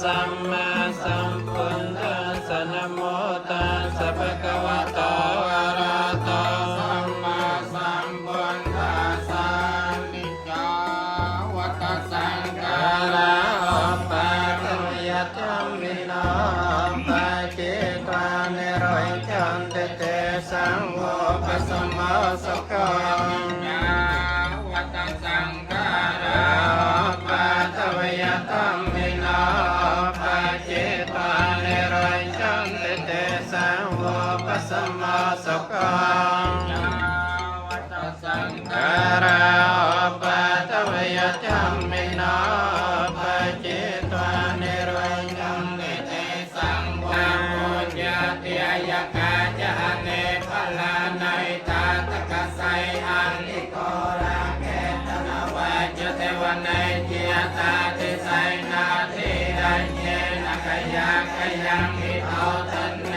สัมมาสัมพุทธัสสะนะโมตัสสะภะคะวะโตอะระหะโตสัมมาสัมพุทธัสสะนิจจาวัตสังขาราปะตยะธัมมินาปะเจตานิโรยจันติเตสังโฆปัสสมะสุขังวัตสังขาราปะตยะธัมมินาสัมมาสังฆังวัตสังขาราปะตวายธัมมินาปะเจตวานิโรธัมมิเตสังโฆปุญญาติยกาจาเนพลานัยตาตะกะไสอันลิโกราเกตนะวะจเทวนัยเจตาติไสนาทิดัญเยนะกะยะกะยังมิโตตันเน